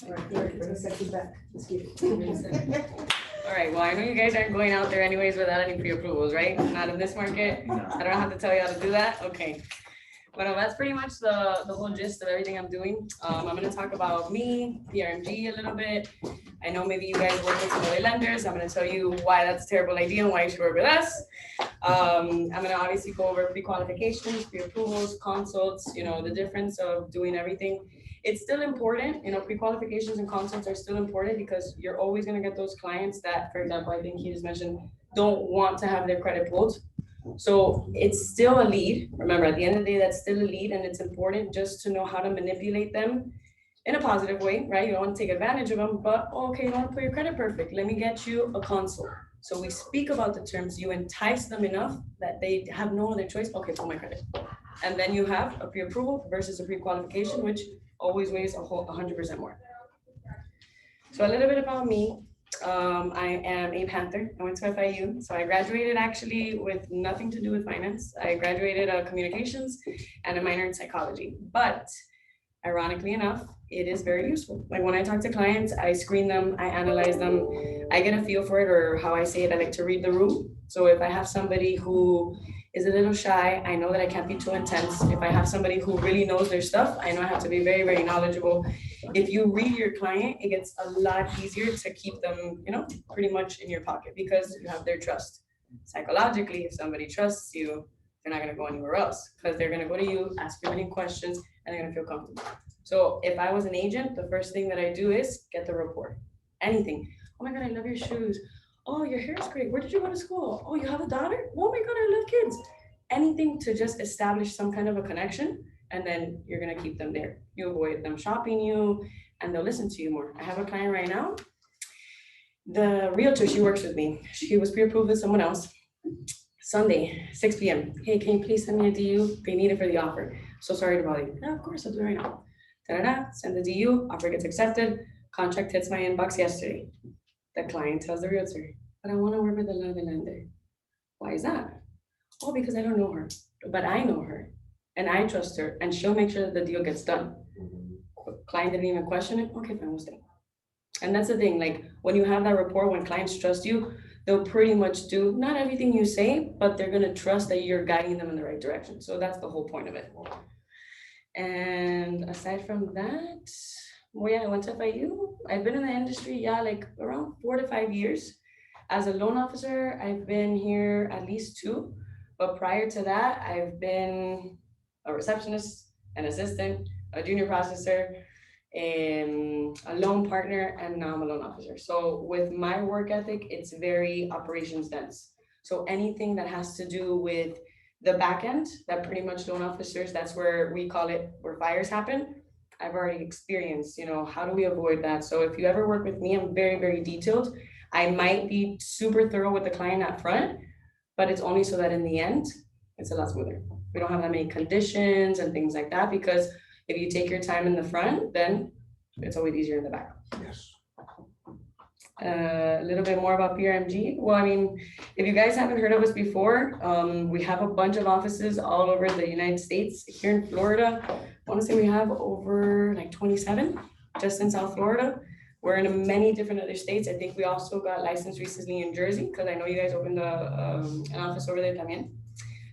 All right, bring a second back. Let's get it. All right, well, I know you guys aren't going out there anyways without any pre-approvals, right? Not in this market. I don't have to tell you how to do that. Okay. But that's pretty much the whole gist of everything I'm doing. I'm gonna talk about me, PRMG a little bit. I know maybe you guys work with some other lenders. I'm gonna tell you why that's a terrible idea and why you should work with us. I'm gonna obviously go over pre-qualifications, pre-approvals, consults, you know, the difference of doing everything. It's still important, you know, pre-qualifications and consults are still important because you're always gonna get those clients that, for example, I think he just mentioned, don't want to have their credit pulled. So it's still a lead. Remember, at the end of the day, that's still a lead, and it's important just to know how to manipulate them in a positive way, right? You don't want to take advantage of them, but okay, you don't want to put your credit perfect. Let me get you a consult. So we speak about the terms, you entice them enough that they have no other choice. Okay, pull my credit. And then you have a pre-approval versus a pre-qualification, which always weighs a whole 100% more. So a little bit about me. I am a Panther. I went to FIU. So I graduated actually with nothing to do with finance. I graduated communications and a minor in psychology. But ironically enough, it is very useful. Like when I talk to clients, I screen them, I analyze them, I get a feel for it, or how I say it, I like to read the room. So if I have somebody who is a little shy, I know that I can't be too intense. If I have somebody who really knows their stuff, I know I have to be very, very knowledgeable. If you read your client, it gets a lot easier to keep them, you know, pretty much in your pocket because you have their trust. Psychologically, if somebody trusts you, they're not gonna go anywhere else because they're gonna go to you, ask you many questions, and they're gonna feel comfortable. So if I was an agent, the first thing that I do is get the report. Anything. Oh my God, I love your shoes. Oh, your hair is great. Where did you go to school? Oh, you have a daughter? Oh my God, I love kids. Anything to just establish some kind of a connection, and then you're gonna keep them there. You avoid them shopping you, and they'll listen to you more. I have a client right now. The realtor, she works with me. She was pre-approved with someone else. Sunday, 6 p.m. Hey, can you please send me a DU? They need it for the offer. So sorry to bother you. Yeah, of course, I'll do it right now. Da-da-da, send the DU, offer gets accepted, contract hits my inbox yesterday. The client tells the realtor, but I want to work with another lender. Why is that? Oh, because I don't know her, but I know her and I trust her and she'll make sure that the deal gets done. Client didn't even question it. Okay, fine, we'll stay. And that's the thing, like when you have that rapport, when clients trust you, they'll pretty much do not everything you say, but they're gonna trust that you're guiding them in the right direction. So that's the whole point of it. And aside from that, well, yeah, I went to FIU. I've been in the industry, yeah, like around 4 to 5 years. As a loan officer, I've been here at least 2. But prior to that, I've been a receptionist, an assistant, a junior processor, a loan partner, and now I'm a loan officer. So with my work ethic, it's very operations dense. So anything that has to do with the back end, that pretty much loan officers, that's where we call it, where fires happen. I've already experienced, you know, how do we avoid that? So if you ever work with me, I'm very, very detailed. I might be super thorough with the client up front, but it's only so that in the end, it's a lot smoother. We don't have that many conditions and things like that, because if you take your time in the front, then it's always easier in the back. Yes. A little bit more about PRMG. Well, I mean, if you guys haven't heard of us before, we have a bunch of offices all over the United States. Here in Florida, I want to say we have over like 27 just in South Florida. We're in many different other states. I think we also got licensed recently in Jersey, because I know you guys opened an office over there también.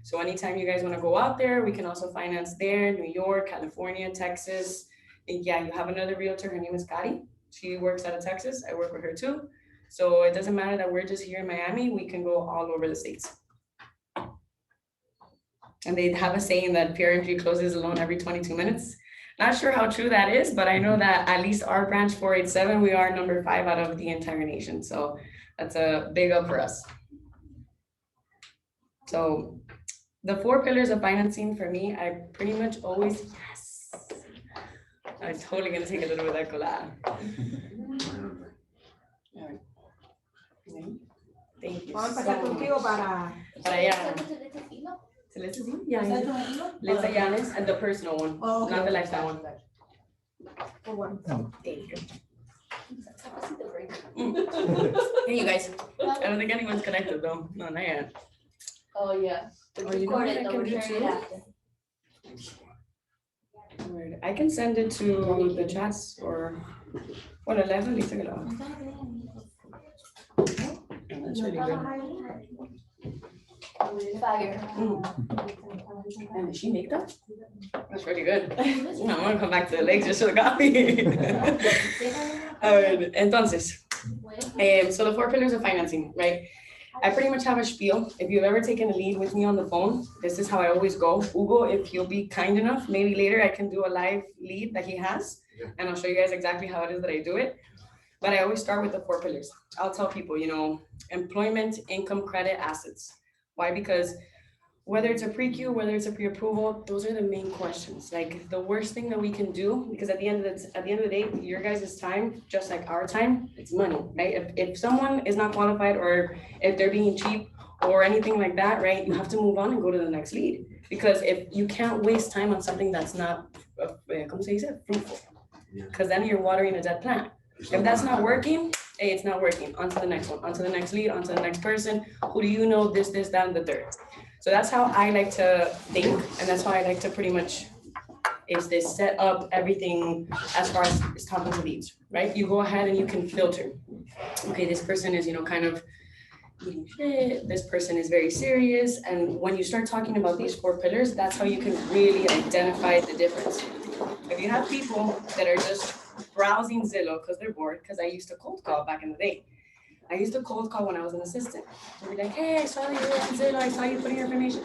So anytime you guys want to go out there, we can also finance there, New York, California, Texas. And yeah, you have another realtor, her name is Kari. She works out of Texas. I work with her too. So it doesn't matter that we're just here in Miami, we can go all over the states. And they have a saying that PRMG closes a loan every 22 minutes. Not sure how true that is, but I know that at least our branch 487, we are number 5 out of the entire nation. So that's a big up for us. So the 4 pillars of financing for me, I pretty much always, yes. I'm totally gonna take a little bit of that colada. All right. Thank you. Vamos a empezar contigo para allá. Let's Yanis and the personal one, Oh, okay. not the lifestyle one. for one. Thank you. Hey, you guys. I don't think anyone's connected though. No, not yet. Oh, yeah. Oh, you know what I can do too? Alright, I can send it to the chats or, bueno, déjame que lo haga. That's really good. Fire. And did she make that? That's really good. I'm gonna come back to the legs just for the coffee. Alright, entonces, so the 4 pillars of financing, right? I pretty much have a spiel. If you've ever taken a lead with me on the phone, this is how I always go. Hugo, if you'll be kind enough, maybe later I can do a live lead that he has, and I'll show you guys exactly how it is that I do it. But I always start with the 4 pillars. I'll tell people, employment, income, credit, assets. Why? Because whether it's a pre-Q, whether it's a pre-approval, those are the main questions. Like the worst thing that we can do, because at the end of the day, your guys' time, just like our time, it's money, right? If someone is not qualified or if they're being cheap or anything like that, right, you have to move on and go to the next lead. Because if you can't waste time on something that's not, fruitful, because then you're watering a dead plant. If that's not working, hey, it's not working. On to the next one, on to the next lead, on to the next person. Who do you know? This, that, and the third. So that's how I like to think, and that's how I like to pretty much set up everything as far as talking to leads, right? You go ahead and you can filter. Okay, this person is, kind of eating shit. This person is very serious. And when you start talking about these 4 pillars, that's how you can really identify the difference. If you have people that are just browsing Zillow because they're bored, because I used to cold call back in the day. I used to cold call when I was an assistant. I'd be like, hey, I saw you on Zillow, I saw you putting your information.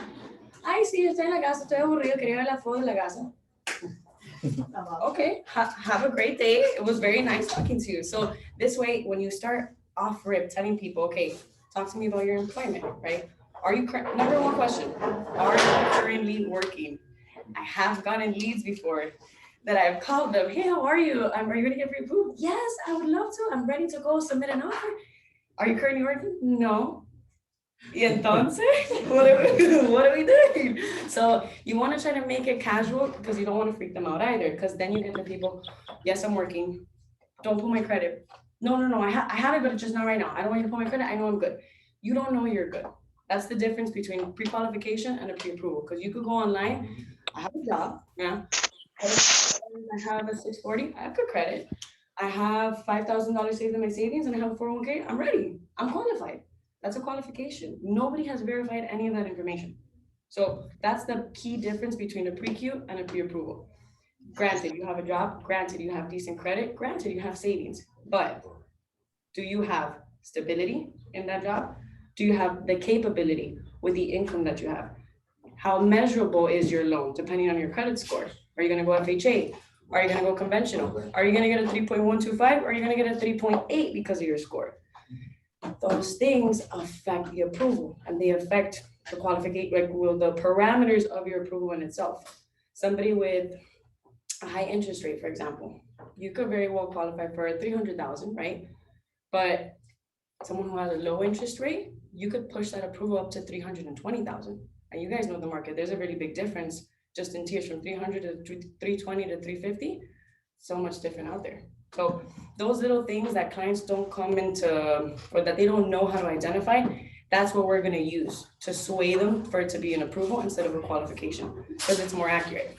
Ay, sí, estoy en la casa, estoy aburrido, quería ver la foto de la casa. Okay, have a great day. It was very nice talking to you. So this way, when you start off rip telling people, okay, talk to me about your employment, right? Are you, number 1 question, are you currently working? I have gotten leads before that I've called them, hey, how are you? Are you gonna get pre-approved? Yes, I would love to. I'm ready to go submit an offer. Are you currently working? No. Y entonces, what are we doing? So you want to try to make it casual because you don't want to freak them out either. Because then you get the people, yes, I'm working. Don't pull my credit. No, I have it, but it's just not right now. I don't want you to pull my credit. I know I'm good. You don't know you're good. That's the difference between pre-qualification and a pre-approval. Because you could go online. I have a job. Yeah. I have a 640. I have good credit. I have $5,000 saved in my savings and I have a 401k. I'm ready. I'm qualified. That's a qualification. Nobody has verified any of that information. So that's the key difference between a pre-Q and a pre-approval. Granted, you have a job. Granted, you have decent credit. Granted, you have savings. But do you have stability in that job? Do you have the capability with the income that you have? How measurable is your loan depending on your credit score? Are you going to go FHA? Are you going to go conventional? Are you going to get a 3.125 or are you going to get a 3.8 because of your score? Those things affect the approval and they affect the qualification, like the parameters of your approval in itself. Somebody with a high interest rate, for example, you could very well qualify for a 300,000, right? But someone who has a low interest rate, you could push that approval up to 320,000. And you guys know the market, there's a really big difference just in tiers from 300 to 320 to 350, so much different out there. So those little things that clients don't come into, or that they don't know how to identify, that's what we're gonna use to sway them for it to be an approval instead of a qualification, because it's more accurate.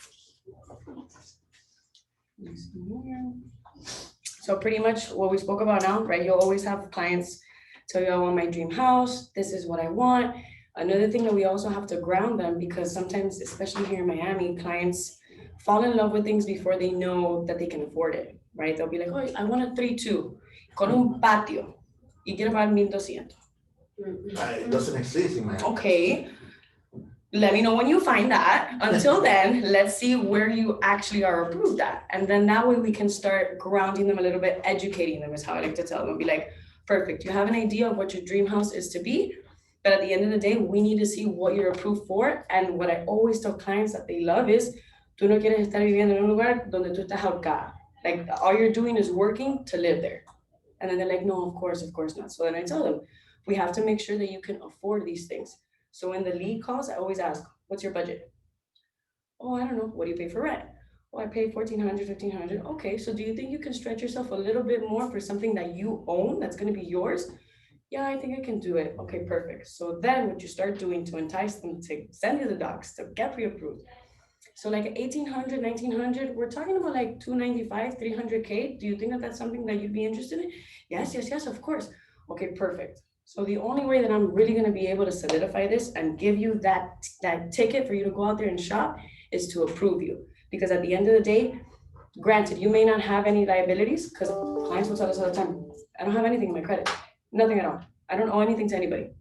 So pretty much what we spoke about now, right? You'll always have clients tell you, I want my dream house, this is what I want. Another thing that we also have to ground them, because sometimes, especially here in Miami, clients fall in love with things before they know that they can afford it, right? They'll be like, oh, I want a 3-2 con un patio y quiero pagar 1,200. It doesn't exist in Miami. Okay, let me know when you find that. Until then, let's see where you actually are approved at. And then that way we can start grounding them a little bit, educating them is how I like to tell them. Be like, perfect, you have an idea of what your dream house is to be. But at the end of the day, we need to see what you're approved for. And what I always tell clients that they love is, tú no quieres estar viviendo en un lugar donde tú estás ahorcada. Like all you're doing is working to live there. And then they're like, no, of course not. So then I tell them, we have to make sure that you can afford these things. So in the lead calls, I always ask, what's your budget? Oh, I don't know. What do you pay for rent? Oh, I pay $1,400, $1,500. Okay, so do you think you can stretch yourself a little bit more for something that you own that's going to be yours? Yeah, I think I can do it. Okay, perfect. So then what you start doing to entice them to send you the docs, to get pre-approved, So like 1,800, 1,900, we're talking about like 295, 300K. Do you think that that's something that you'd be interested in? Yes, yes, yes, of course. Okay, perfect. So the only way that I'm really gonna be able to solidify this and give you that ticket for you to go out there and shop is to approve you. Because at the end of the day, granted, you may not have any liabilities, because clients will tell us all the time, I don't have anything in my credit, nothing at all. I don't owe anything to anybody.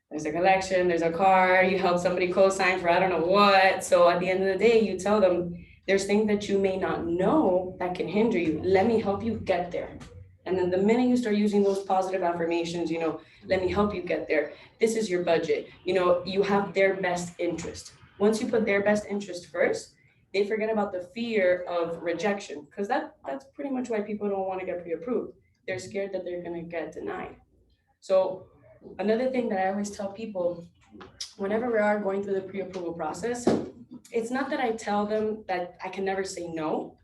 There's a collection, there's a car, you help somebody co-sign for I don't know what. So at the end of the day, you tell them there's things that you may not know that can hinder you. Let me help you get there. And then the minute you start using those positive affirmations, let me help you get there. This is your budget. You have their best interest. Once you put their best interest first, they forget about the fear of rejection, because that's pretty much why people don't want to get pre-approved. They're scared that they're going to get denied. So another thing that I always tell people, whenever we are going through the pre-approval process, it's not that I tell them that I can never say no.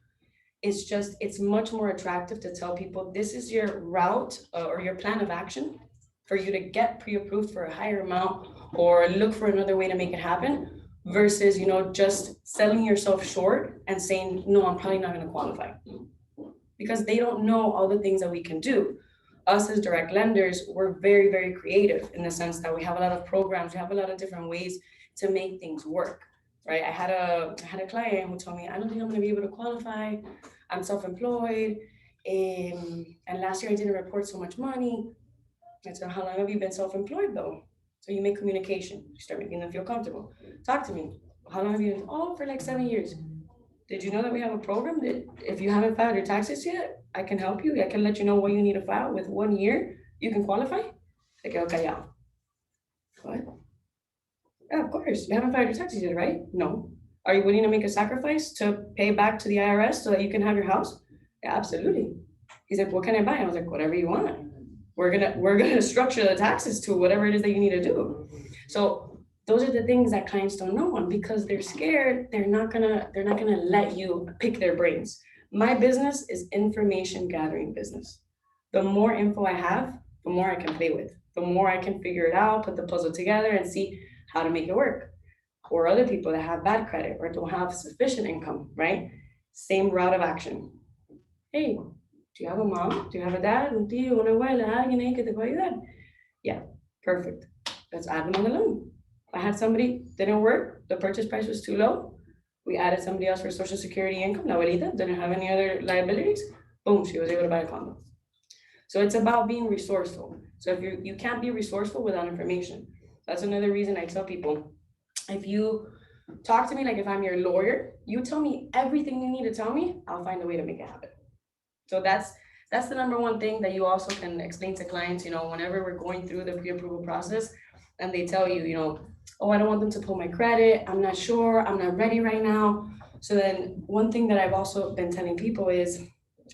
It's just, it's much more attractive to tell people this is your route or your plan of action for you to get pre-approved for a higher amount or look for another way to make it happen versus, just selling yourself short and saying, no, I'm probably not going to qualify, because they don't know all the things that we can do. Us as direct lenders, we're very, very creative in the sense that we have a lot of programs, we have a lot of different ways to make things work, right? I had a client who told me, I don't think I'm gonna be able to qualify. I'm self-employed, and last year I didn't report so much money. I said, how long have you been self-employed though? So you make communication, you start making them feel comfortable. Talk to me, how long have you been? Oh, for like 7 years. Did you know that we have a program that if you haven't filed your taxes yet, I can help you. I can let you know what you need to file. With 1 year, you can qualify. Like, okay, yeah. What? Yeah, of course. You haven't filed your taxes yet, right? No. Are you willing to make a sacrifice to pay back to the IRS so that you can have your house? Yeah, absolutely. He said, what can I buy? I was like, whatever you want. We're gonna structure the taxes to whatever it is that you need to do. So those are the things that clients don't know, and because they're scared, they're not gonna let you pick their brains. My business is information gathering business. The more info I have, the more I can play with, the more I can figure it out, put the puzzle together and see how to make it work. Or other people that have bad credit or don't have sufficient income, right? Same route of action. Hey, do you have a mom? Do you have a dad? Un tío, una abuela, alguien ahí que te pueda ayudar? Yeah, perfect. Let's add them on the loan. I had somebody, didn't work, the purchase price was too low. We added somebody else for Social Security income, la abuelita, didn't have any other liabilities. Boom, she was able to buy a condo. So it's about being resourceful. So if you can't be resourceful without information. That's another reason I tell people, if you talk to me like if I'm your lawyer, you tell me everything you need to tell me, I'll find a way to make it happen. So that's the number one thing that you also can explain to clients, whenever we're going through the pre-approval process and they tell you, oh, I don't want them to pull my credit. I'm not sure. I'm not ready right now. So then one thing that I've also been telling people is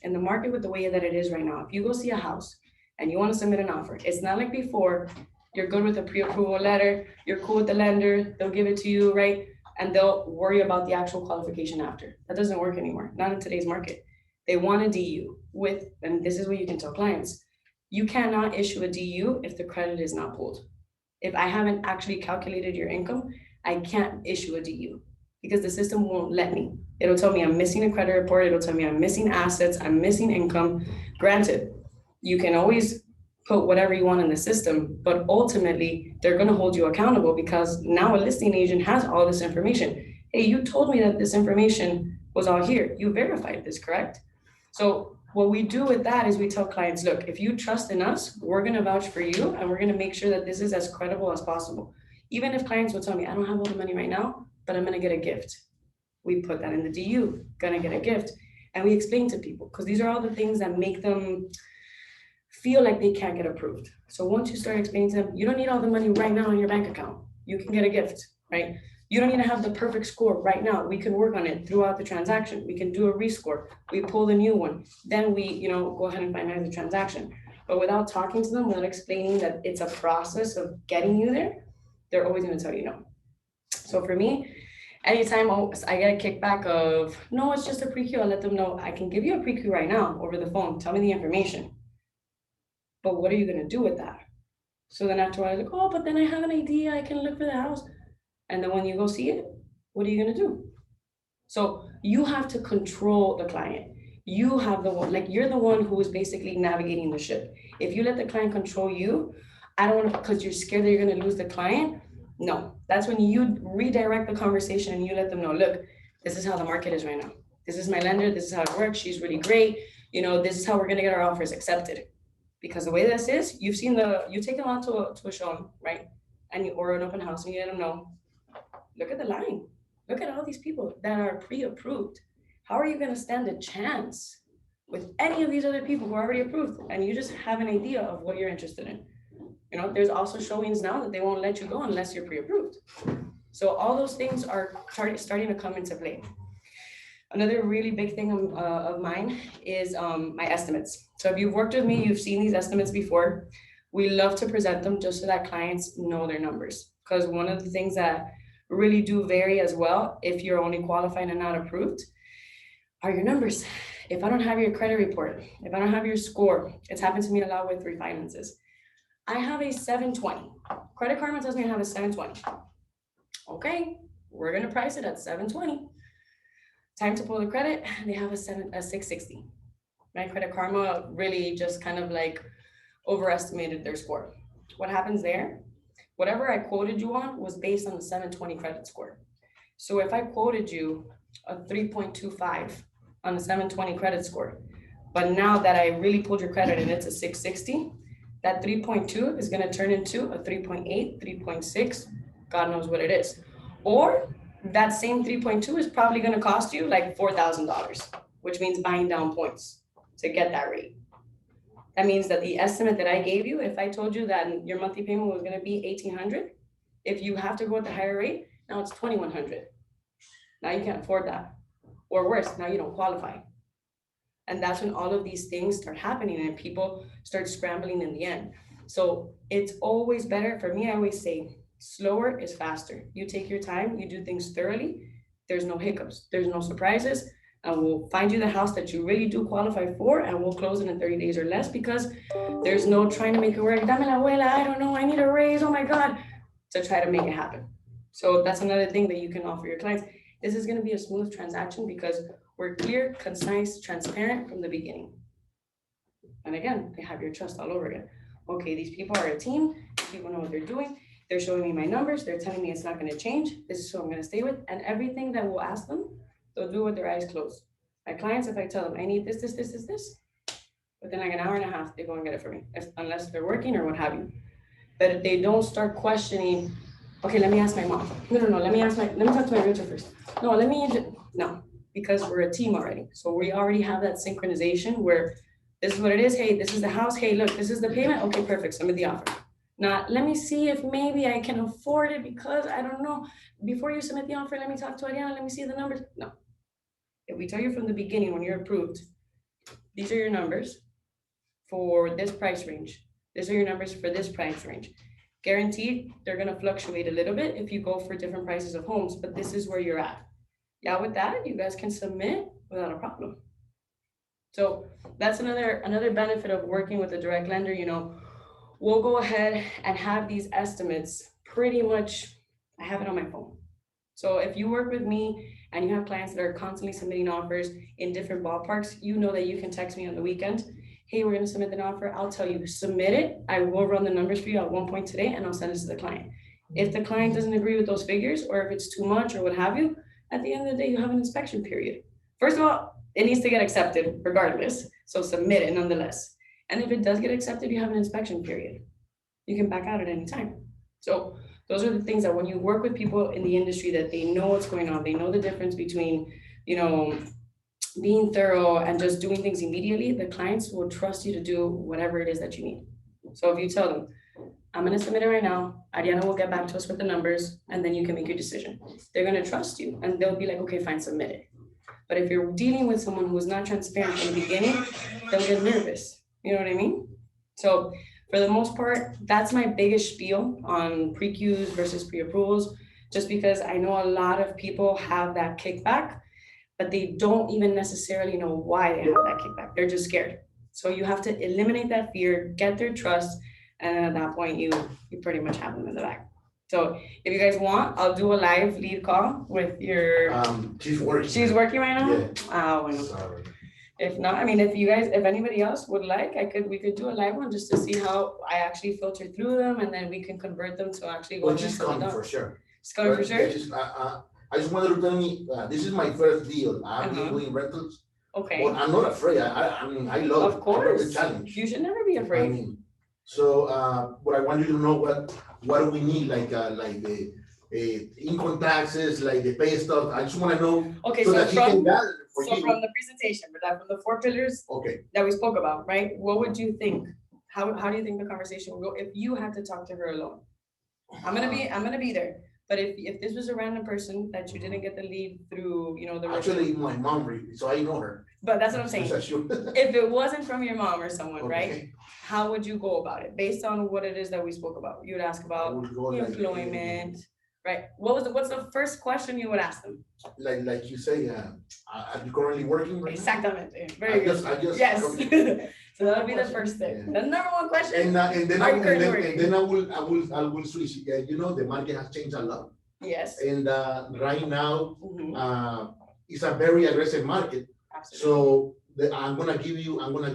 in the market with the way that it is right now, if you go see a house and you want to submit an offer, it's not like before. You're good with a pre-approval letter. You're cool with the lender. They'll give it to you, right? And they'll worry about the actual qualification after. That doesn't work anymore. Not in today's market. They want a DU with, and this is what you can tell clients, you cannot issue a DU if the credit is not pulled. If I haven't actually calculated your income, I can't issue a DU because the system won't let me. It'll tell me I'm missing a credit report. It'll tell me I'm missing assets. I'm missing income. Granted, you can always put whatever you want in the system, but ultimately they're going to hold you accountable because now a listing agent has all this information. Hey, you told me that this information was all here. You verified this, correct? So what we do with that is we tell clients, look, if you trust in us, we're going to vouch for you and we're going to make sure that this is as credible as possible. Even if clients will tell me, I don't have all the money right now, but I'm going to get a gift. We put that in the DU, going to get a gift. And we explain to people, because these are all the things that make them feel like they can't get approved. So once you start explaining to them, you don't need all the money right now in your bank account. You can get a gift, right? You don't need to have the perfect score right now. We can work on it throughout the transaction. We can do a rescore. We pull the new one. Then we, go ahead and finalize the transaction. But without talking to them, without explaining that it's a process of getting you there, they're always going to tell you no. So for me, anytime I get a kickback of, no, it's just a pre-Q, I'll let them know, I can give you a pre-Q right now over the phone. Tell me the information. But what are you going to do with that? So then after I was like, oh, but then I have an idea. I can look for the house. And then when you go see it, what are you going to do? So you have to control the client. You have the one, like you're the one who is basically navigating the ship. If you let the client control you, I don't want to, because you're scared that you're going to lose the client. No, that's when you redirect the conversation and you let them know, look, this is how the market is right now. This is my lender. This is how it works. She's really great. You know, this is how we're going to get our offers accepted. Because the way this is, you take them out to a showing, right? And or an open house and you let them know, look at the line. Look at all these people that are pre-approved. How are you going to stand a chance with any of these other people who are already approved? And you just have an idea of what you're interested in. You know, there's also showings now that they won't let you go unless you're pre-approved. So all those things are starting to come into play. Another really big thing of mine is my estimates. So if you've worked with me, you've seen these estimates before. We love to present them just so that clients know their numbers. Because one of the things that really do vary as well, if you're only qualified and not approved, are your numbers. If I don't have your credit report, if I don't have your score, it's happened to me a lot with refinances. I have a 720. Credit Karma tells me I have a 720. Okay, we're gonna price it at 720. Time to pull the credit, they have a 660. My Credit Karma really just kind of like overestimated their score. What happens there? Whatever I quoted you on was based on the 720 credit score. So if I quoted you a 3.25 on the 720 credit score, but now that I really pulled your credit and it's a 660, that 3.2 is going to turn into a 3.8, 3.6, God knows what it is. Or that same 3.2 is probably going to cost you like $4,000, which means buying down points to get that rate. That means that the estimate that I gave you, if I told you that your monthly payment was going to be $1,800, if you have to go at the higher rate, now it's $2,100. Now you can't afford that. Or worse, now you don't qualify. And that's when all of these things start happening and people start scrambling in the end. So it's always better, for me, I always say, slower is faster. You take your time, you do things thoroughly, there's no hiccups, there's no surprises, and we'll find you the house that you really do qualify for, and we'll close it in 30 days or less, because there's no trying to make it work. Dame la abuela, I don't know, I need a raise, oh my God, to try to make it happen. So that's another thing that you can offer your clients. This is gonna be a smooth transaction because we're clear, concise, transparent from the beginning. And again, they have your trust all over again. Okay, these people are a team, these people know what they're doing, they're showing me my numbers, they're telling me it's not gonna change, this is who I'm gonna stay with, and everything that we'll ask them, they'll do with their eyes closed. My clients, if I tell them I need this, within like an hour and a half, they go and get it for me, unless they're working or what have you. But if they don't start questioning, okay, let me ask my mom. No, let me talk to my realtor first. No, because we're a team already. So we already have that synchronization where this is what it is. Hey, this is the house. Hey, look, this is the payment. Okay, perfect. Submit the offer. Not, let me see if maybe I can afford it because I don't know. Before you submit the offer, let me talk to Arianna. Let me see the numbers. No. If we tell you from the beginning when you're approved, these are your numbers for this price range. These are your numbers for this price range. Guaranteed, they're going to fluctuate a little bit if you go for different prices of homes, but this is where you're at. Yeah, with that, you guys can submit without a problem. So that's another benefit of working with a direct lender. You know, we'll go ahead and have these estimates pretty much, I have it on my phone. So if you work with me and you have clients that are constantly submitting offers in different ballparks, you know that you can text me on the weekend. Hey, we're going to submit an offer. I'll tell you, submit it. I will run the numbers for you at one point today and I'll send it to the client. If the client doesn't agree with those figures, or if it's too much or what have you, at the end of the day, you have an inspection period. First of all, it needs to get accepted regardless. So submit it nonetheless. And if it does get accepted, you have an inspection period. You can back out at any time. So those are the things that when you work with people in the industry, that they know what's going on, they know the difference between, you know, being thorough and just doing things immediately, the clients will trust you to do whatever it is that you need. So if you tell them, I'm going to submit it right now, Arianna will get back to us with the numbers, and then you can make your decision. They're going to trust you and they'll be like, okay, fine, submit it. But if you're dealing with someone who is not transparent from the beginning, they'll get nervous. You know what I mean? So for the most part, that's my biggest spiel on pre-Qs versus pre-approvals, just because I know a lot of people have that kickback, but they don't even necessarily know why they have that kickback. They're just scared. So you have to eliminate that fear, get their trust, and at that point, you pretty much have them in the back. So if you guys want, I'll do a live lead call with your, She's working. she's working right now? Yeah. Ah, bueno. Sorry. If not, I mean, if anybody else would like, we could do a live one just to see how I actually filter through them and then we can convert them to actually. Well, she's coming for sure. It's coming for sure? Yeah, I just wanted to tell me, this is my first deal. I've been doing rentals. Okay. Well, I'm not afraid. I mean, I love it. Of course. I love the challenge. You should never be I afraid. mean, so, but I want you to know what do we need, like the income taxes, like the pay stuff. I just want to know. Okay, so so that you can gather for so you. from the presentation, from the 4 pillars Okay. that we spoke about, right? What would you think? How do you think the conversation would go if you had to talk to her alone? I'm gonna be there. But if this was a random person that you didn't get the lead through, the Actually, my mom, so I know her. But that's what I'm saying. If it wasn't from your mom or someone, Okay. right? How would you go about it based on what it is that we spoke about? You would ask about employment, right? What's the first question you would ask them? Like you say, are you currently working right now? Exactamente. Very good. I just Yes. So that would be the first thing. Yeah. The number one question. And then Are you currently working? I will switch. Yeah, the market has changed a lot. Yes. And right now, Mhm. it's a very aggressive market. Absolutely. So I'm gonna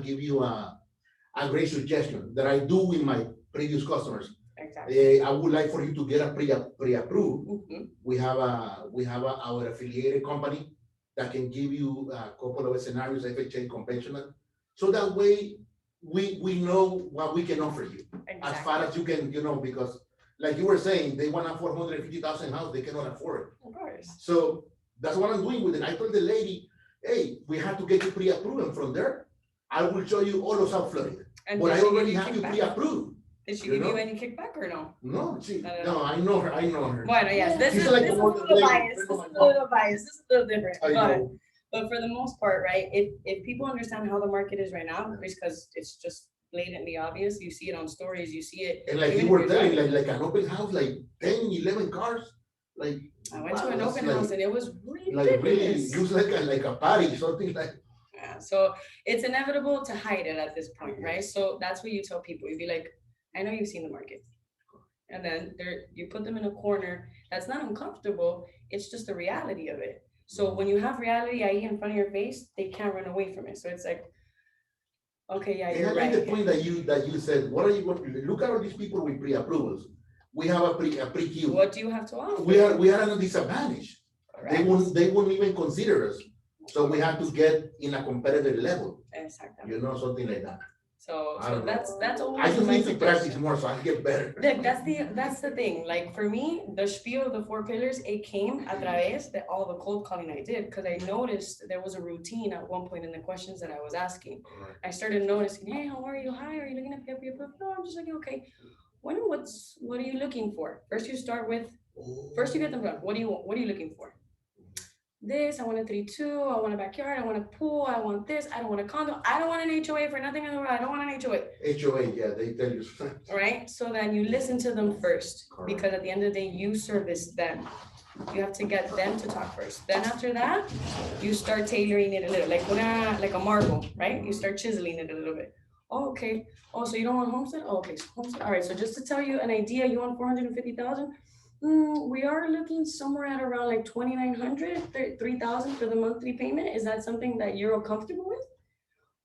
give you a great suggestion that I do with my previous customers. Exactly. I would like for you to get a pre-approved. Mhm. We have our affiliated company that can give you a couple of scenarios, FHA conventional. So that way we know what we can offer you as far as you can, because like you were saying, they want a 450,000 house, they cannot afford it. Of course. So that's what I'm doing with it. I told the lady, hey, we have to get you pre-approved, and from there, I will show you all of South Florida. And But did I she already give you have you kickback? pre-approved. Did she you give you know? any kickback or no? No, No. no, I know her. Bueno, yes, this She's is like this a is a modern little lady. biased. This is a little biased. This is a little different. I know. But for the most part, right, if people understand how the market is right now, because it's just blatantly obvious, you see it on stories, you see it. And like even you were if you're telling, driving. like an open house, like 10, 11 cars, like. I went to wow, an that's open like- house and it was Like really, ridiculous. use like a party, something like. Yeah, so it's inevitable to hide it at this point, right? So that's what you tell people. You'd be like, I know you've seen the market. And then you put them in a corner that's not uncomfortable, it's just the reality of it. So when you have reality ahí in front of your face, they can't run away from it. So it's like, okay, yeah, And you're I like right. the point that you said, what are you going to look at all these people with pre-approvals? We have a pre-queue. What do you have to offer? We are at a disadvantage. They Correct. won't even consider us. So we have to get in a competitive level, Exactly. something like that. So I don't know. that's always I just my need to practice suggestion. more so I get better. Look, that's the thing. Like for me, the spiel of the 4 pillars, it came a través de all the cold calling I did, because I noticed there was a routine at one point in the questions that I was asking. I started noticing, hey, how are you? Hi, are you looking at PRMG? No, I'm just like, okay. What are you looking for? First, you start with. First, you get them done. What do you want? What are you looking for? This, I want a 3-2, I want a backyard, I want a pool, I want this, I don't want a condo, I don't want an HOA for nothing in the world, I don't want an HOA. HOA, yeah, they tell you. Right? So then you listen to them first, Correct. because at the end of the day, you service them. You have to get them to talk first. Then after that, you start tailoring it a little, like a marble, right? You start chiseling it a little bit. Oh, okay. Oh, so you don't want homestead? Oh, okay, so homestead. All right, so just to tell you an idea, you want 450,000? We are looking somewhere at around like 2,900, 3,000 for the monthly payment. Is that something that you're comfortable with?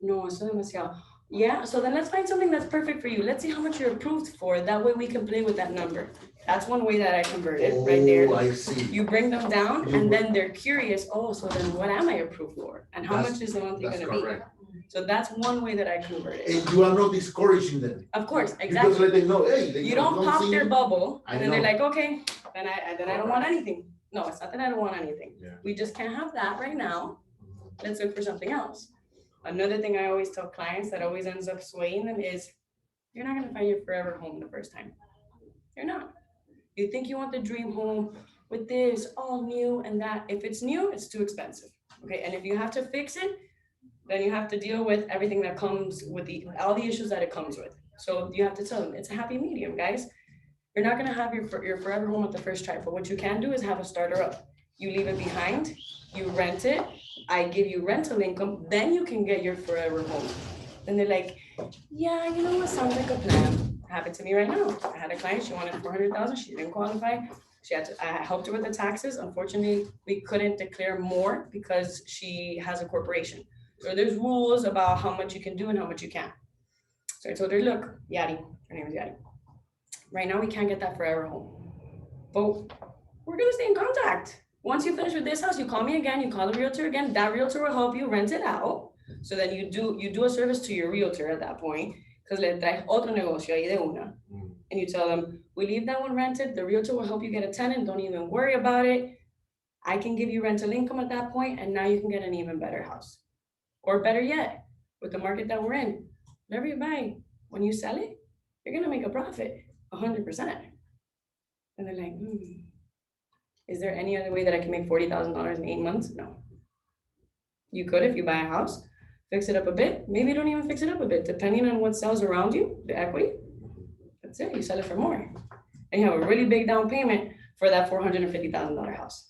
No, eso demasiado. Yeah, so then let's find something that's perfect for you. Let's see how much you're approved for. That way we can play with that number. That's one way that I converted right there. Oh, I see. You bring them down and then they're curious. Oh, so then what am I approved for? And how much is the monthly That's gonna be? correct. So that's one way that I converted. And you are not discouraging them. Of course, You exactly. just let them know, hey. You don't pop their bubble I and then they're know. like, okay, then I don't want anything. No, it's not that I don't want anything. Yeah. We just can't have that right now. Let's look for something else. Another thing I always tell clients that always ends up swaying them is, you're not gonna find your forever home the first time. You're not. You think you want the dream home with this all new and that. If it's new, it's too expensive. Okay, and if you have to fix it, then you have to deal with everything that comes with all the issues that it comes with. So you have to tell them it's a happy medium, guys. You're not gonna have your forever home at the first try, but what you can do is have a starter up. You leave it behind, you rent it, I give you rental income, then you can get your forever home. And they're like, yeah, you know what, sounds like a plan. happened to me right now. I had a client, she wanted 400,000, she didn't qualify. I helped her with the taxes. Unfortunately, we couldn't declare more because she has a corporation. So there's rules about how much you can do and how much you can't. So I told her, look, Yadi, her name is Yadi. Right now, we can't get that forever home, but we're gonna stay in contact. Once you finish with this house, you call me again, you call the realtor again, that realtor will help you rent it out. So then you do a service to your realtor at that point, because le traes otro negocio ahí de una. And you tell them, we leave that one rented, the realtor will help you get a tenant, don't even worry about it. I can give you rental income at that point, and now you can get an even better house. Or better yet, with the market that we're in, whatever you buy, when you sell it, you're gonna make a profit, 100%. And they're like, is there any other way that I can make $40,000 in 8 months? No. You could if you buy a house, fix it up a bit, maybe don't even fix it up a bit, depending on what sells around you, the equity. That's it, you sell it for more. And you have a really big down payment for that $450,000 house.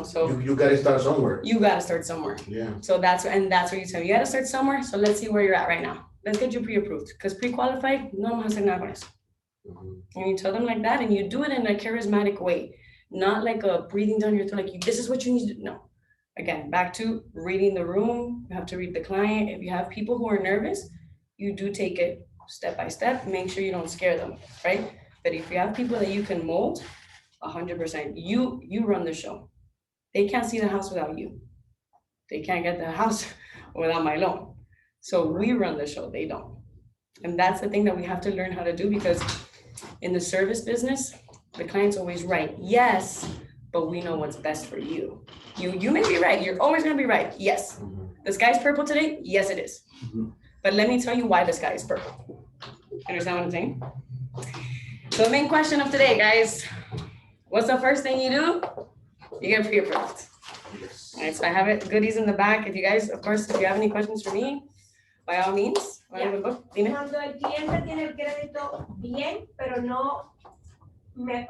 So you gotta start somewhere. You gotta start somewhere. Yeah. So that's where you tell me, you gotta start somewhere. So let's see where you're at right now. Let's get you pre-approved, because pre-qualified, no vamos a hacer nada con eso. And you tell them like that, and you do it in a charismatic way, not like a breathing down your throat, like this is what you need to do. No. Again, back to reading the room, you have to read the client. If you have people who are nervous, you do take it step by step, make sure you don't scare them, right? But if you have people that you can mold, 100%, you run the show. They can't see the house without you. They can't get the house without my loan. So we run the show, they don't. And that's the thing that we have to learn how to do, because in the service business, the client's always right. Yes, but we know what's best for you. You may be right. You're always gonna be right. Yes. The sky's purple today? Yes, it is. But let me tell you why the sky is purple. Understand what I'm saying? So the main question of today, guys, what's the first thing you do? You get pre-approved. Yes. All right, so I have it, goodies in the back. If you guys, of course, if you have any questions for me, by all means. Cuando el cliente tiene el crédito bien, pero no,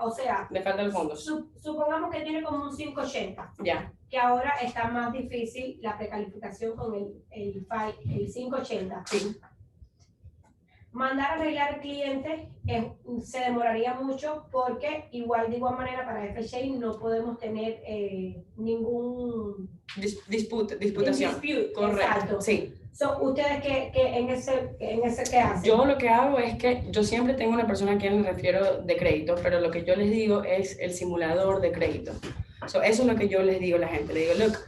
o sea, Le falta el fondo. supongamos que tiene como un 580. Ya. Que ahora está más difícil la precalificación con el 580. Sí. Mandar a arreglar al cliente se demoraría mucho, porque de igual manera para FHA no podemos tener ningún Disputación. dispute. Correcto. Exacto. Sí. So, ¿ustedes qué en ese qué hacen? Yo lo que hago es que yo siempre tengo una persona a quien me refiero de crédito, pero lo que yo les digo es el simulador de crédito. So, eso es lo que yo les digo a la gente. Le digo, look,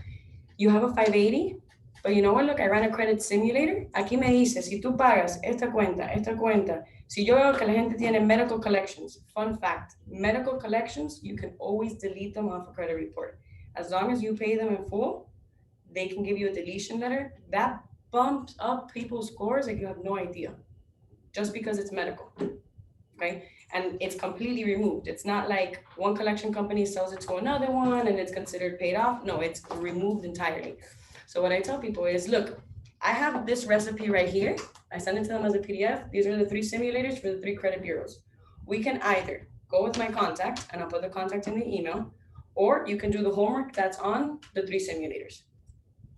you have a 580, but you know what, look, I ran a credit simulator. Aquí me dice, si tú pagas esta cuenta, si yo veo que la gente tiene medical collections, fun fact, medical collections, you can always delete them off a credit report. As long as you pay them in full, they can give you a deletion letter. That bumps up people's scores like you have no idea, just because it's medical, okay? And it's completely removed. It's not like one collection company sells it to another one and it's considered paid off. No, it's removed entirely. So what I tell people is, look, I have this recipe right here. I send it to them as a PDF. These are the 3 simulators for the 3 credit bureaus. We can either go with my contact, and I'll put the contact in the email, or you can do the homework that's on the 3 simulators.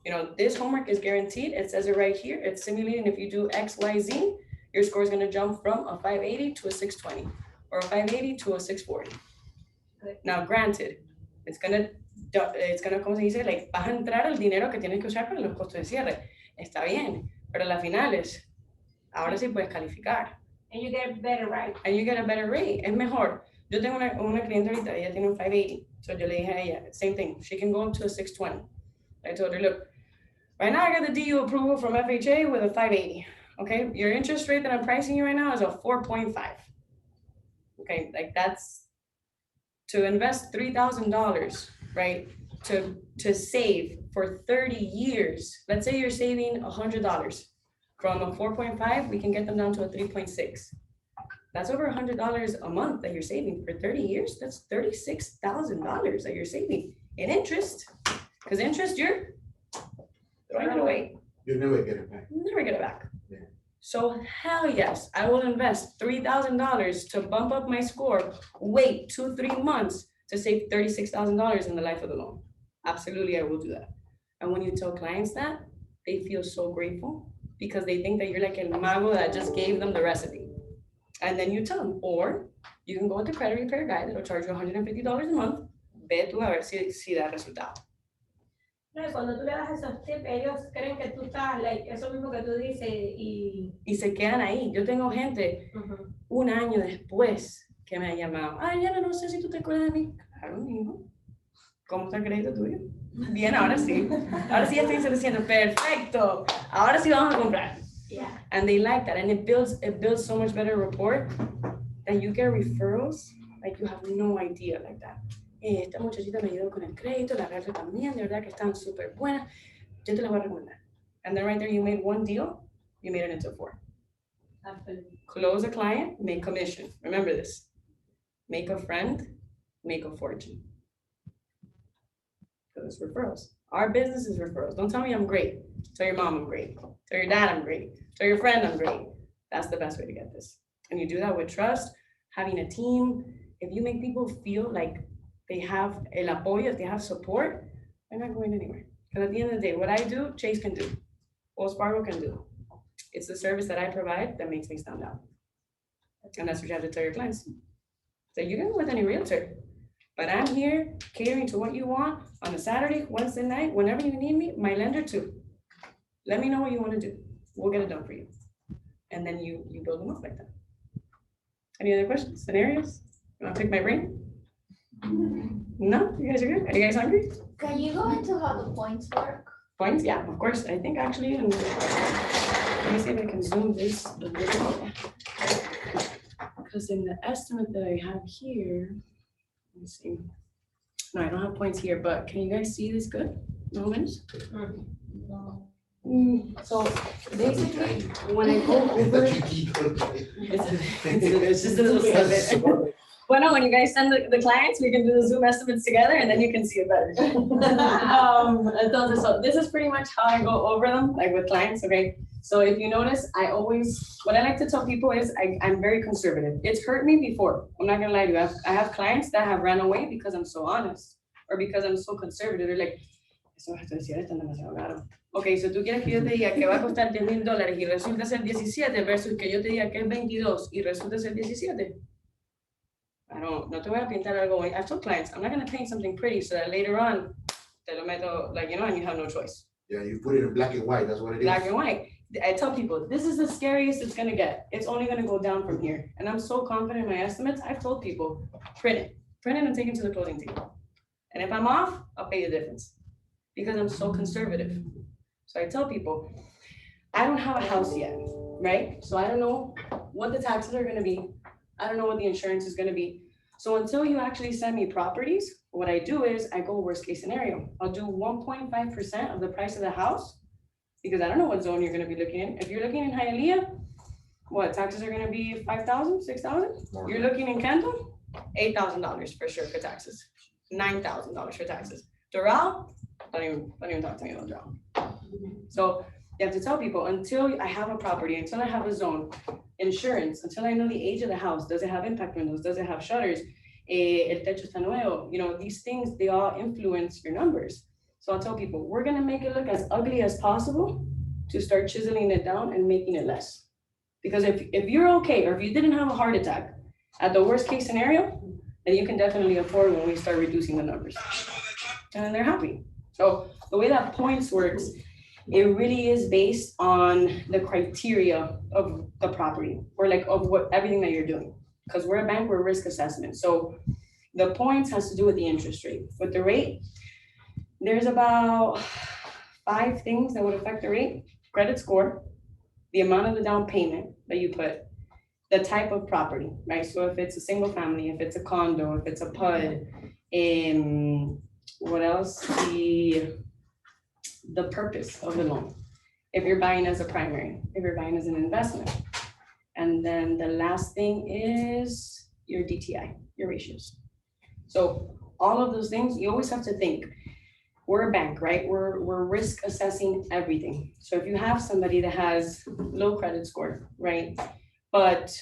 You know, this homework is guaranteed. It says it right here. It's simulating if you do X, Y, Z, your score is going to jump from a 580 to a 620, or a 580 to a 640. Good. Now, granted, it's gonna, ¿cómo se dice? Like, vas a entrar el dinero que tienes que usar para los costos de cierre. Está bien, pero las finales, ahora sí puedes calificar. And you get better, right? And you get a better rate. Es mejor. Yo tengo una cliente ahorita, ella tiene un 580. So yo le dije a ella, same thing. She can go up to a 620. I told her, look, right now I got the DU approval from FHA with a 580. Okay, your interest rate that I'm pricing you right now is a 4.5. Okay, like that's to invest $3,000, right? To save for 30 years. Let's say you're saving $100. From a 4.5, we can get them down to a 3.6. That's over $100 a month that you're saving for 30 years. That's $36,000 that you're saving in interest. Because interest, you're throwing it away. You never get it back. Never get it back. Yeah. So hell yes, I will invest $3,000 to bump up my score, wait 2-3 months to save $36,000 in the life of the loan. Absolutely, I will do that. And when you tell clients that, they feel so grateful because they think that you're like el mago that just gave them the recipe. And then you tell them, or you can go with the credit repair guy that'll charge you $150 a month. Ve tú a ver si da resultado. No, y cuando tú le das esos tips, ellos creen que tú estás, like, eso mismo que tú dices y... Y se quedan ahí. Yo tengo gente, un año después, que me ha llamado. Ay, Arianna, no sé si tú te acuerdas de mí. Claro, mijo. ¿Cómo está el crédito tuyo? Bien, ahora sí. Ahora sí ya estoy diciendo, perfecto. Ahora sí vamos a comprar. Yeah. And they like that. And it builds so much better rapport that you get referrals like you have no idea like that. Esta muchachita me ayudó con el crédito, la realtor también, de verdad que están súper buenas. Yo te las voy a recomendar. And then right there, you made one deal, you made it into 4. Absolutely. Close a client, make commission. Remember this. Make a friend, make a fortune. Because it's referrals. Our business is referrals. Don't tell me I'm great. Tell your mom I'm great. Tell your dad I'm great. Tell your friend I'm great. That's the best way to get this. And you do that with trust, having a team. If you make people feel like they have el apoyo, if they have support, they're not going anywhere. Because at the end of the day, what I do, Chase can do. Wells Fargo can do. It's the service that I provide that makes me stand out. And that's what you have to tell your clients. So you can go with any realtor, but I'm here catering to what you want on a Saturday, Wednesday night, whenever you need me, my lender too. Let me know what you want to do. We'll get it done for you. And then you build them up like that. Any other questions, scenarios? You want to pick my brain? No, you guys are good? Are you guys hungry? Can you go into how the points work? Points, yeah, of course. I think actually, let me see if I can zoom this a little. Because in the estimate that I have here, let me see. No, I don't have points here, but can you guys see this good? Moments? No. So basically, when I go over, it's just a little snippet. Bueno, when you guys send the clients, we can do the Zoom estimates together and then you can see it better. Entonces, so this is pretty much how I go over them, like with clients, okay? So if you notice, what I like to tell people is I'm very conservative. It's hurt me before. I'm not gonna lie to you. I have clients that have ran away because I'm so honest or because I'm so conservative. They're like, eso vas a decir, esto es demasiado caro. Okay, so tú quieres que yo te diga que va a costar $10,000 y resulta ser 17 versus que yo te diga que es 22 y resulta ser 17. No te voy a pintar algo. I've told clients, I'm not going to paint something pretty so that later on, te lo meto, like, you know, and you have no choice. Yeah, you put it in black and white, that's what it is. Black and white. I tell people, this is the scariest it's going to get. It's only going to go down from here. And I'm so confident in my estimates. I've told people, print it and take it to the closing table. And if I'm off, I'll pay the difference because I'm so conservative. So I tell people, I don't have a house yet, right? So I don't know what the taxes are going to be. I don't know what the insurance is going to be. So until you actually send me properties, what I do is I go worst case scenario. I'll do 1.5% of the price of the house because I don't know what zone you're going to be looking in. If you're looking in Hialeah, what taxes are going to be $5,000, $6,000? You're looking in Kendall, $8,000 for sure for taxes, $9,000 for taxes. Doral, don't even talk to me about Doral. So you have to tell people until I have a property, until I have a zone, insurance, until I know the age of the house, does it have impact windows, does it have shutters, el techo está nuevo, you know, these things, they all influence your numbers. So I'll tell people, we're gonna make it look as ugly as possible to start chiseling it down and making it less. Because if you're okay, or if you didn't have a heart attack, at the worst case scenario, then you can definitely afford when we start reducing the numbers. And then they're happy. So the way that points works, it really is based on the criteria of the property or like of everything that you're doing. Because we're a bank, we're risk assessment. So the points has to do with the interest rate. With the rate, there's about 5 things that would affect the rate. Credit score, the amount of the down payment that you put, the type of property, right? So if it's a single family, if it's a condo, if it's a PUD, what else? The purpose of the loan. If you're buying as a primary, if you're buying as an investment. And then the last thing is your DTI, your ratios. So all of those things, you always have to think, we're a bank, right? We're risk assessing everything. So if you have somebody that has low credit score, right? But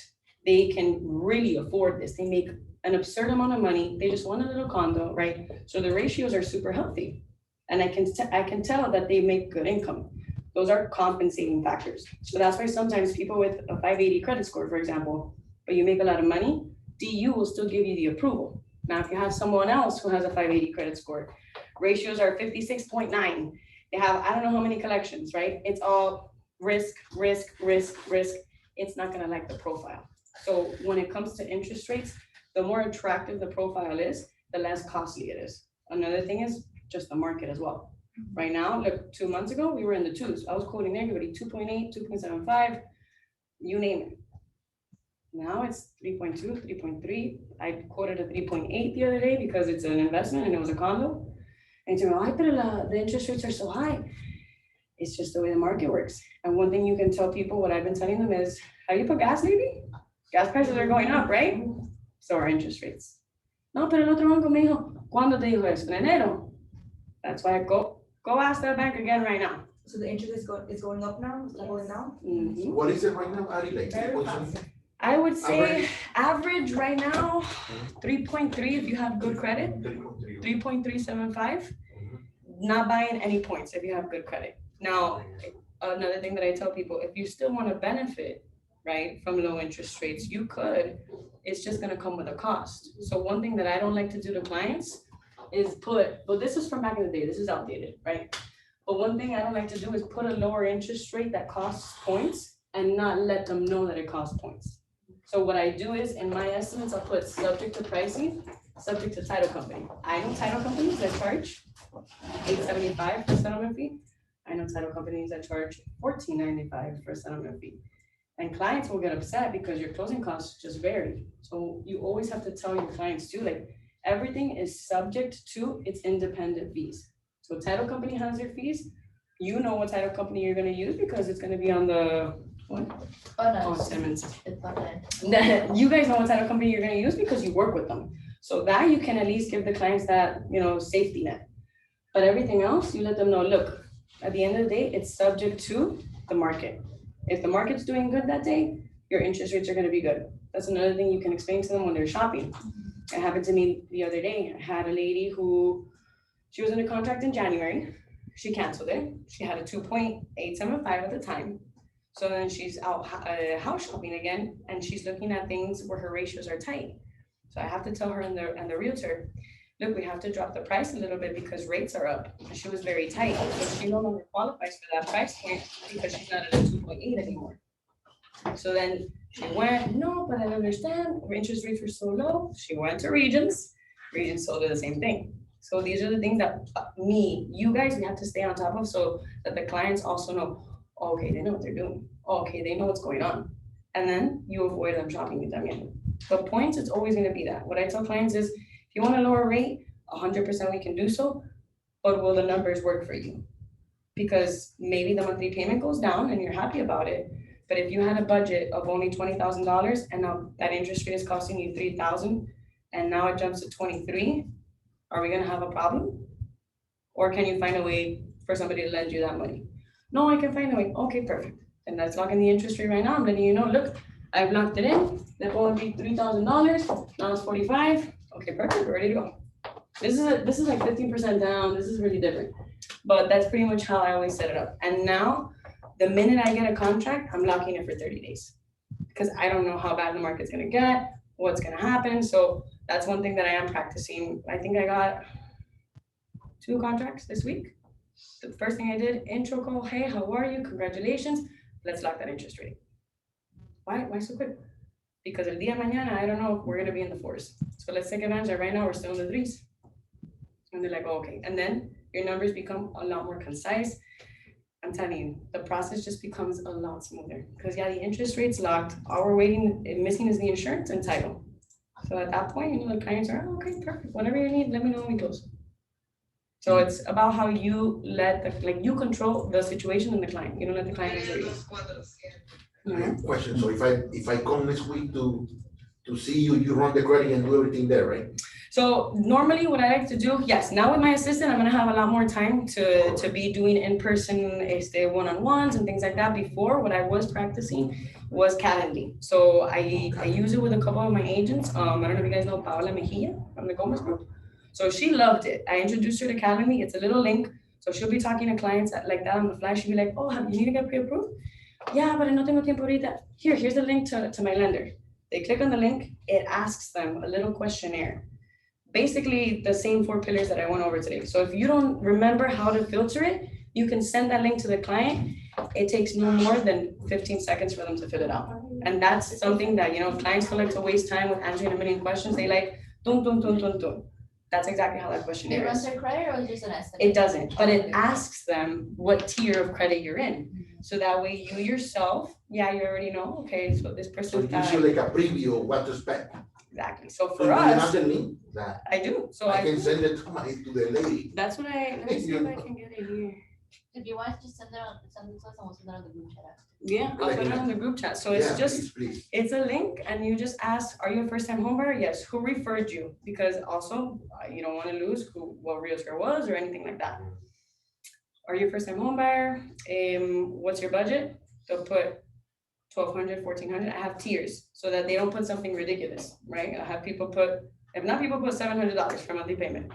they can really afford this. They make an absurd amount of money. They just want a little condo, right? So the ratios are super healthy. And I can tell that they make good income. Those are compensating factors. So that's why sometimes people with a 580 credit score, for example, but you make a lot of money, DU will still give you the approval. Now, if you have someone else who has a 580 credit score, ratios are 56.9. They have, I don't know how many collections, right? It's all risk, risk, risk, risk. It's not gonna like the profile. So when it comes to interest rates, the more attractive the profile is, the less costly it is. Another thing is just the market as well. Right now, look, 2 months ago, we were in the twos. I was quoting everybody 2.8, 2.75, you name it. Now it's 3.2, 3.3. I quoted a 3.8 the other day because it's an investment and it was a condo. And you're like, the interest rates are so high. It's just the way the market works. And one thing you can tell people, what I've been telling them is, how you put gas maybe? Gas prices are going up, right? So are interest rates. No, pero el otro banco me dijo, ¿cuándo te dijo eso? En enero. That's why I go ask that bank again right now. So the interest is going up now, it's not going down? Mhm. What is it right now, Ari? Like, Very what's fast. it? I would say average right now, 3.3 if you have good credit, 3.375. Not buying any points if you have good credit. Now, another thing that I tell people, if you still want to benefit, right, from low interest rates, you could. It's just going to come with a cost. So one thing that I don't like to do to clients is this is from back in the day, this is outdated, right? But one thing I don't like to do is put a lower interest rate that costs points and not let them know that it costs points. So what I do is, in my estimates, I'll put subject to pricing, subject to title company. I know title companies that charge $8.75 for settlement fee. I know title companies that charge $14.95 for settlement fee. And clients will get upset because your closing costs just vary. So you always have to tell your clients too, like, everything is subject to its independent fees. So title company has their fees. You know what title company you're gonna use because it's gonna be on the, what? Oh, no, Oh, it's Simmons. fine. You guys know what title company you're gonna use because you work with them. So that you can at least give the clients that, safety net. But everything else, you let them know, look, at the end of the day, it's subject to the market. If the market's doing good that day, your interest rates are gonna be good. That's another thing you can explain to them when they're shopping. It happened to me the other day. I had a lady who, she was in a contract in January. She canceled it. She had a 2.875 at the time. So then she's out house shopping again, and she's looking at things where her ratios are tight. So I have to tell her and the realtor, look, we have to drop the price a little bit because rates are up. And she was very tight. So she no longer qualifies for that price point because she's not at a 2.8 anymore. So then she went, no, but I don't understand. Our interest rates were so low. She went to Regions. Regions told her the same thing. So these are the things that you guys, we have to stay on top of so that the clients also know, okay, they know what they're doing. Okay, they know what's going on. And then you avoid them shopping with them in. But points, it's always gonna be that. What I tell clients is, if you want a lower rate, 100% we can do so, but will the numbers work for you? Because maybe the monthly payment goes down and you're happy about it. But if you had a budget of only $20,000 and now that interest rate is costing you $3,000 and now it jumps to 23, are we gonna have a problem? Or can you find a way for somebody to lend you that money? No, I can find a way. Okay, perfect. And let's lock in the interest rate right now. I'm letting you know, look, I've locked it in. That will be $3,000. Now it's 45. Okay, perfect. We're ready to go. This is like 15% down. This is really different. But that's pretty much how I always set it up. And now, the minute I get a contract, I'm locking it for 30 days. Because I don't know how bad the market's gonna get, what's gonna happen. So that's one thing that I am practicing. I think I got 2 contracts this week. The first thing I did, intro call, hey, how are you? Congratulations. Let's lock that interest rate. Why so quick? Because el día mañana, I don't know, we're gonna be in the 4s. So let's take advantage of right now, we're still in the 3s. And they're like, oh, okay. And then your numbers become a lot more concise. I'm telling you, the process just becomes a lot smoother. Because yeah, the interest rate's locked. All we're missing is the insurance and title. So at that point, the clients are, oh, okay, perfect. Whatever you need, let me know when we close. So it's about how you you control the situation and the client. You don't let the client do it. Question, so if I come next week to see you, you run the credit and do everything there, right? So normally what I like to do, yes, now with my assistant, I'm gonna have a lot more time to be doing in-person one-on-ones and things like that. Before, what I was practicing was Calendly. So I use it with a couple of my agents. I don't know if you guys know Paola Mejia from the Gomez Group. So she loved it. I introduced her to Calendly. It's a little link. So she'll be talking to clients like that on the fly. She'll be like, oh, you need to get pre-approved? Yeah, but no tengo tiempo ahorita. Here's the link to my lender. They click on the link, it asks them a little questionnaire. Basically the same 4 pillars that I went over today. So if you don't remember how to filter it, you can send that link to the client. It takes no more than 15 seconds for them to fill it out. And that's something that, clients don't like to waste time with answering a million questions. They like, dun, dun, dun, dun, dun. That's exactly how that It questionnaire runs is. their credit or just an estimate? It doesn't, but it Okay. asks them what tier of credit you're in. So that way you yourself, you already know, okay, so this So person. it gives you like a preview of what to expect. Exactly. So So for you have us, the link that I do. So I I can send it to the lady. that's what let me see if I can get it here. If you want, just send it to us and we'll send it on the group chat. Yeah, I'll put it on the group chat. So it's Yeah, just, please. it's a link and you just ask, are you a first time home buyer? Yes. Who referred you? Because also you don't want to lose what realtor was or anything like that. Are you a first time home buyer? What's your budget? They'll put 1,200, 1,400. I have tiers so that they don't put something ridiculous, right? I have people put, if not, people put $700 for monthly payment.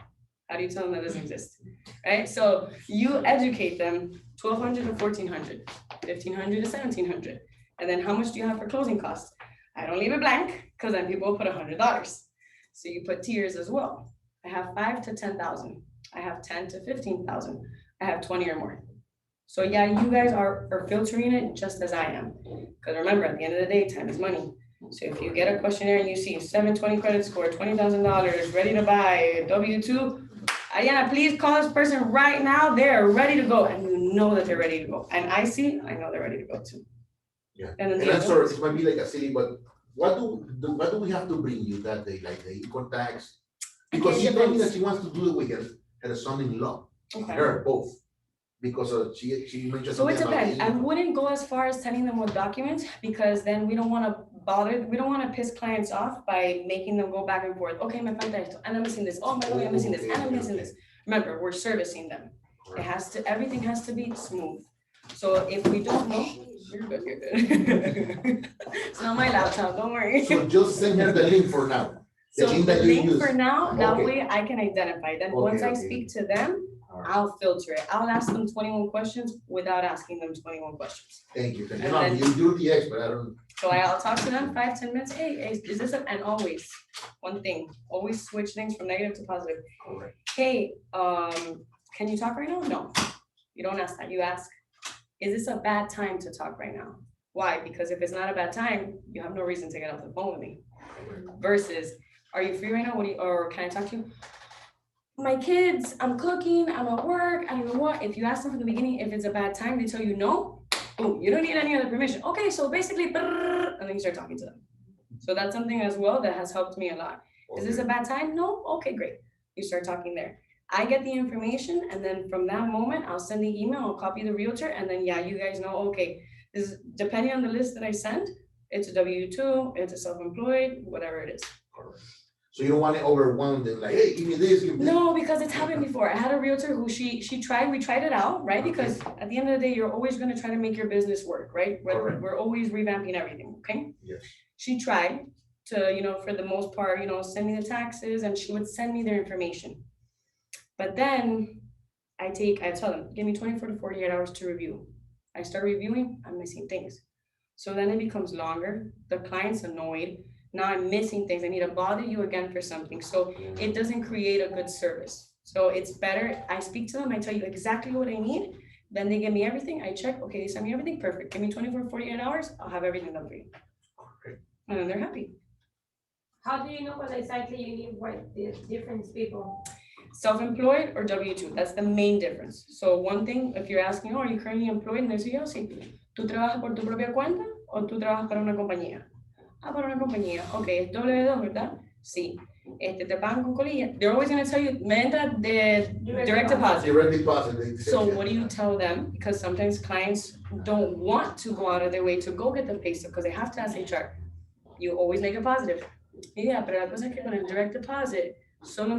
How do you tell them that doesn't exist, right? So you educate them 1,200 to 1,400, 1,500 to 1,700. And then how much do you have for closing costs? I don't leave it blank because then people put $100. So you put tiers as well. I have 5 to 10,000. I have 10 to 15,000. I have 20 or more. So yeah, you guys are filtering it just as I am. Because remember, at the end of the day, time is money. So if you get a questionnaire and you see 720 credit score, $20,000, ready to buy, W-2, Arianna, please call this person right now. They're ready to go. And you know that they're ready to go. And I know they're ready to go too. Yeah. And then And I'm sorry, this might be like a silly, but what do we have to bring you that day, like the income tax? Because she told me that she wants to do it with her son-in-law. Okay. Her both. Because she mentioned So it something about depends. the I income. wouldn't go as far as sending them with documents because then we don't want to piss clients off by making them go back and forth. Okay, me falta esto, and I'm missing this. Oh, by the way, I'm missing this, and I'm missing this. Remember, we're servicing them. Everything has to be smooth. So if we don't know, you're good. It's not my laptop, don't worry. So just send her the link for now. So link the that you link use. for now, that Okay. way I can identify them. Once I Okay. speak to them, I'll filter it. I'll ask them 21 questions without asking them 21 questions. Thank you. And No, then- you're the expert. I don't. So I'll talk to them 5-10 minutes. Hey, is this and always one thing, always switch things from negative to positive. Correct. Hey, can you talk right now? No, you don't ask that. You ask, is this a bad time to talk right now? Why? Because if it's not a bad time, you have no reason to get off the phone with me. Versus, are you free right now? Or can I talk to you? My kids, I'm cooking, I'm at work, I don't know what. If you ask them from the beginning, if it's a bad time, they tell you no, boom, you don't need any other permission. Okay, so basically, and then you start talking to them. So that's something as well that has helped me a lot. Is this a bad time? No? Okay, great. You start talking there. I get the information, and then from that moment, I'll send the email, I'll copy the realtor, and then yeah, you guys know, okay, this is depending on the list that I send, it's a W-2, it's a self-employed, whatever it is. Correct. So you don't want to overwhelm them, like, hey, give me this, give me this. No, because it's happened before. I had a realtor who we tried it out, right? Okay. Because at the end of the day, you're always going to try to make your business work, right? Correct. We're always revamping everything, okay? Yes. She tried to, for the most part, send me the taxes and she would send me their information. But then I tell them, give me 24 to 48 hours to review. I start reviewing, I'm missing things. So then it becomes longer. The client's annoyed. Now I'm missing things. I need to bother you again for something. So it doesn't create a good service. So it's better. I speak to them. I tell you exactly what I need. Then they give me everything. I check. Okay, they send me everything. Perfect. Give me 24, 48 hours. I'll have everything done for you. Okay. And then they're happy. How do you know what exactly you need, what the different people? Self-employed or W-2. That's the main difference. So one thing, if you're asking, oh, are you currently employed? And they say, oh, sí. ¿Tú trabajas por tu propia cuenta o tú trabajas para una compañía? Ah, para una compañía. Ok, es W2, ¿verdad? Sí. Te pagan con colilla. They're always going to tell you, me entra de direct deposit. Direct deposit. So what do you tell them? Because sometimes clients don't want to go out of their way to go get the pay stub because they have to ask HR. You always make it positive. Yeah, pero la cosa es que con el direct deposit solo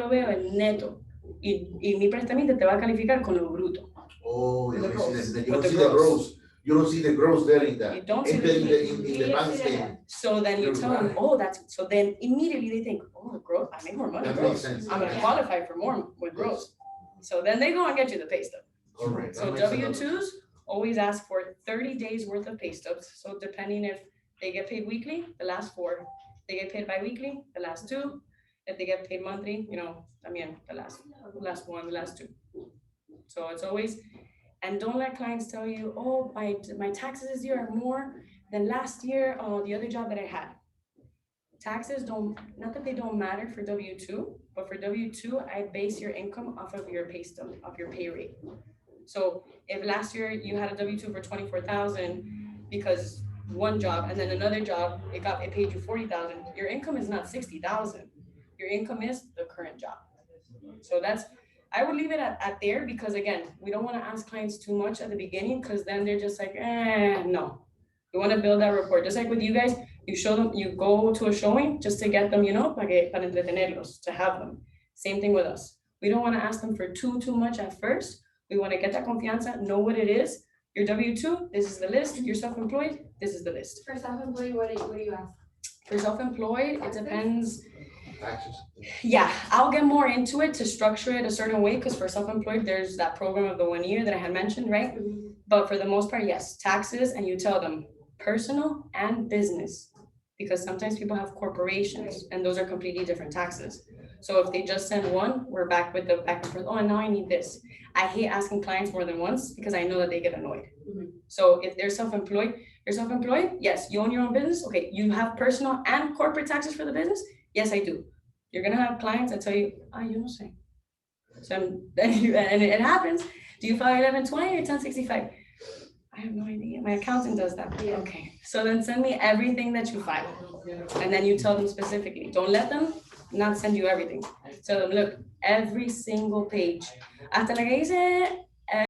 veo el neto y mi prestamista te va a calificar con lo bruto. Oh, you The don't gross. see With the the gross. gross. You don't see the gross there in the You don't see in the bank statement. So then you You're tell them, right. oh, so then immediately they think, oh, gross, I make more money. That Gross. makes sense. I'm gonna qualify for more with gross. So then they go and get you the pay stub. Correct. So W-2s always ask for 30 days worth of pay stubs. So depending if they get paid weekly, the last 4. They get paid bi-weekly, the last 2. If they get paid monthly, the last 1, the last 2. So it's always, and don't let clients tell you, oh, my taxes this year are more than last year or the other job that I had. Taxes not that they don't matter for W-2, but for W-2, I base your income off of your pay stub, off your pay rate. So if last year you had a W-2 for $24,000 because one job and then another job, it paid you $40,000, your income is not $60,000. Your income is the current job. So I would leave it at there because again, we don't want to ask clients too much at the beginning because then they're just like, no. We want to build that rapport. Just like with you guys, you show them, you go to a showing just to get them, para entretenerlos, to have them. Same thing with us. We don't want to ask them for too much at first. We want to get that confianza, know what it is. Your W-2, this is the list. You're self-employed, this is the list. For self-employed, what do you ask? For self-employed, it depends. Taxes. Yeah, I'll get more into it to structure it a certain way because for self-employed, there's that program of the 1 year that I had mentioned, right? But for the most part, yes, taxes, and you tell them personal and business, because sometimes people have corporations and those are completely different taxes. So if they just send one, we're back with the back and forth. Oh, and now I need this. I hate asking clients more than once because I know that they get annoyed. So if they're self-employed, you're self-employed, yes, you own your own business. Okay, you have personal and corporate taxes for the business. Yes, I do. You're gonna have clients that tell you, you don't say. So and it happens. Do you file 1120 or 1065? I have no idea. My accountant does that. Yeah. Okay. So then send me everything that you file. And then you tell them specifically. Don't let them not send you everything. Tell them, look, every single page. Hasta la que dice